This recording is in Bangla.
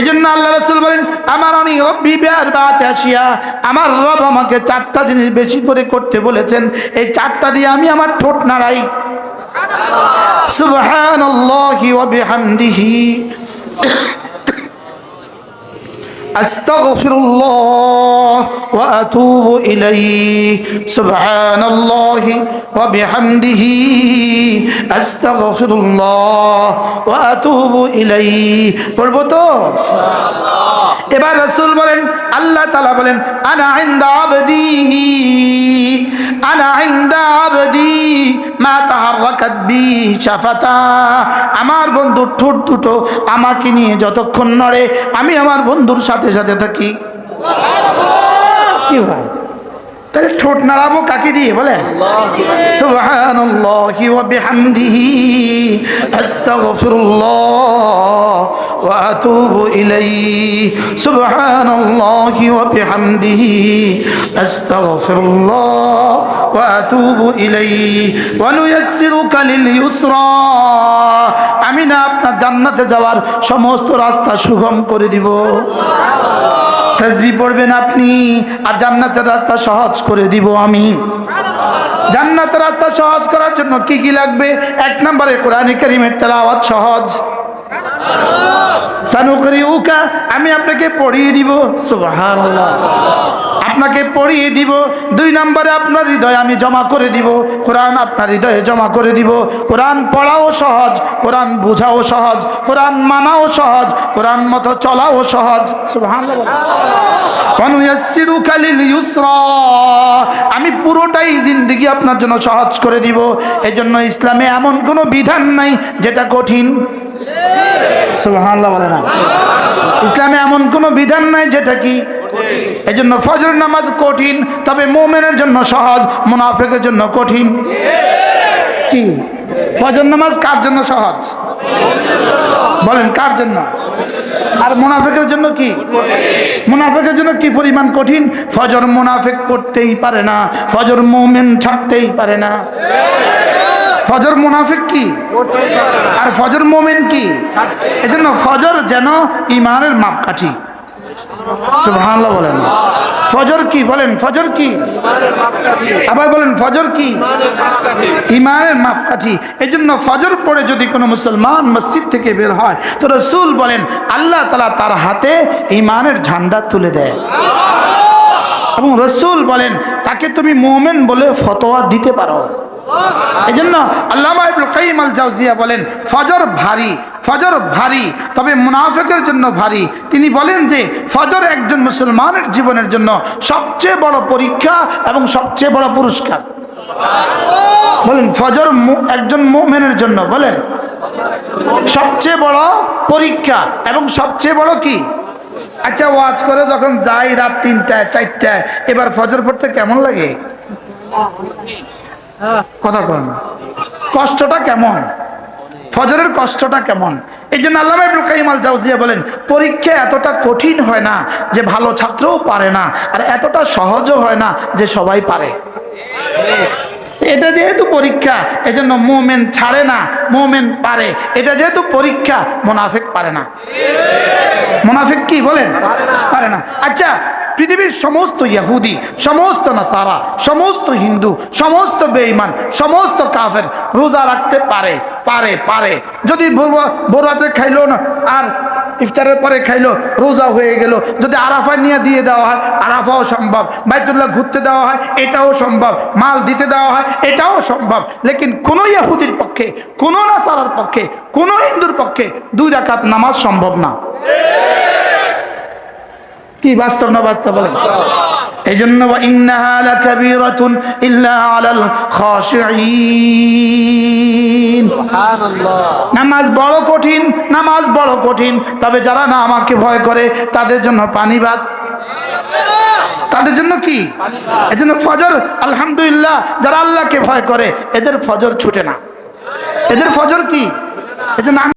এজন্য আল্লাহ রাসূল বলেন আমারানি রব্বি বিআরবাতি আশিয়া, আমার রব আমাকে চারটা জিনিস বেশি করে করতে বলেছেন, এই চারটা দিয়ে আমি আমার ঠোঁট নাড়াই। সুবহানাল্লাহি ওয়া বিহামদিহি আস্তাগফিরুল্লাহ ওয়া আতুবু ইলাইহি, সুবহানাল্লাহি ওয়া বিহামদিহি আস্তাগফিরুল্লাহ ওয়া আতুবু ইলাইহি। পড়ব তো ইনশাআল্লাহ। এবার রাসূল বলেন, আল্লাহ তাআলা বলেন আনা ইনদা আবদি, আনা ইনদা আবদি মা তাহাররাকাত বি শাফাতা। আমার বন্ধুর ঠোঁট দুটো আমাকে নিয়ে যতক্ষণ নড়ে আমি আমার বন্ধুর সাথে সাথে থাকি। কি ভাই, তাহলে ঠোঁট নাড়াবো কাকে দিয়ে বলেন? সুবহানাল্লাহি ওয়া বিহামদিহি আস্তাগফিরুল্লাহ ওয়া আতুবু ইলাইহি, সুবহানাল্লাহি ওয়া বিহামদিহি আস্তাগফিরুল্লাহ ওয়া আতুবু ইলাইহি ওয়া নুয়াসসিরুকা লিল ইউসরা। আমি না আপনার জান্নাতে যাওয়ার সমস্ত রাস্তা সুগম করে দিব। তাসবিহ পড়বেন আপনি আর জান্নাতের রাস্তা সহজ করে দিব আমি। জান্নাতের রাস্তা সহজ করার জন্য কি কি লাগবে? এক নম্বরে কোরআন কারীমের তেলাওয়াত সহজ। সানুকরিউকা, আমি আপনাকে পড়িয়ে দিব। সুবহানাল্লাহ, আপনাকে পড়িয়ে দিব। দুই নম্বরে আপনার হৃদয়ে আমি জমা করে দিব, কোরআন আপনার হৃদয়ে জমা করে দিব। কোরআন পড়াও সহজ, কোরআন বোঝাও সহজ, কোরআন মানাও সহজ, কোরআন মতো চলাও সহজ। সুবহানাল্লাহ। ওয়ানুয়াসসিরুকা লিল ইউসরা, আমি পুরোটাই জিন্দেগি আপনার জন্য সহজ করে দিব। এজন্য ইসলামে এমন কোনো বিধান নাই যেটা কঠিন। সুবহানাল্লাহ বলে না, ইসলামে এমন কোনো বিধান নাই যেটা কি কঠিন। এজন্য ফজর নামাজ কঠিন, তবে মুমিনের জন্য সহজ, মুনাফিকের জন্য কঠিন। কি ফজর নামাজ কার জন্য সহজ বলেন? কার জন্য? আর মুনাফিকের জন্য কি? মুনাফিকের জন্য কি পরিমাণ কঠিন? ফজর মুনাফিক পড়তেই পারে না, ফজর মুমিন ছাড়তেই পারে না। ফজর মুনাফিক কি আর ফজর মুমিন কি? এজন্য ফজর যেন ঈমানের মাপকাঠি। সুবহানাল্লাহ বলেন। ফজর কি বলেন? ফজর কি? আবার বলেন, ফজর কি? ঈমানের মাপকাঠি। এজন্য ফজর পড়ে যদি কোনো মুসলমান মসজিদ থেকে বের হয় তো রাসূল বলেন আল্লাহ তাআলা তার হাতে ঈমানের ঝান্ডা তুলে দেয় এবং রাসূল বলেন তাকে তুমি মুমিন বলে ফতোয়া দিতে পারো। এজন্য আল্লামা ইবনে কাইয়িম আল জাওজিয়া বলেন ফজর ভারী, ফজর ভারী, তবে মুনাফিকের জন্য ভারী। তিনি বলেন যে ফজর একজন মুসলমানের জীবনের জন্য সবচেয়ে বড় পরীক্ষা এবং সবচেয়ে বড় পুরস্কার। বলেন, ফজর একজন মুমিনের জন্য বলেন সবচেয়ে বড় পরীক্ষা এবং সবচেয়ে বড় কি? আচ্ছা, ওয়াজ করে যখন যাই রাত ৩টায় ৪টায়, এবার ফজর পড়তে কেমন লাগে? কথা বলেন, কষ্টটা কেমন? ফজরের কষ্টটা কেমন? এই জন্য আল্লামা ইবনে কাইয়িম আল জাওজিয়া বলেন পরীক্ষা এতটা কঠিন হয় না যে ভালো ছাত্রও পারে না, আর এতটা সহজও হয় না যে সবাই পারে। এটা যেহেতু পরীক্ষা, এজন্য মুমিন ছাড়ে না, মুমিন পারে। এটা যেহেতু পরীক্ষা, মুনাফিক পারে না। মুনাফিক কি বলেন? পারে না। আচ্ছা, পৃথিবীর সমস্ত ইহুদি, সমস্ত নাসারা, সমস্ত হিন্দু, সমস্ত বেঈমান, সমস্ত কাফের রোজা রাখতে পারে পারে পারে যদি বড়রাতে খাইলো না আর ইফতারের পরে খাইলো, রোজা হয়ে গেল। যদি আরাফা নিয়ে দিয়ে দেওয়া হয়, আরাফাও সম্ভব। বাইতুল্লাহ ঘুরতে দেওয়া হয়, এটাও সম্ভব। মাল দিতে দেওয়া হয়, এটাও সম্ভব। লেকিন কোন ইহুদির পক্ষে, কোন নাসারার পক্ষে, কোন হিন্দুর পক্ষে 2 রাকাত নামাজ সম্ভব না। কি বাস্তব না বাস্তব বলেন? এই জন্য ইন্নাহা লাকাবীরাতুন ইল্লা আলাল খাশিঈন। সুবহানাল্লাহ। নামাজ বড় কঠিন, নামাজ বড় কঠিন, তবে যারা না আমাকে ভয় করে তাদের জন্য পানি ভাত। তাদের জন্য কি? এজন্য ফজর, আলহামদুলিল্লাহ, যারা আল্লাহকে ভয় করে এদের ফজর ছুটে না। এদের ফজর কি? এজন্য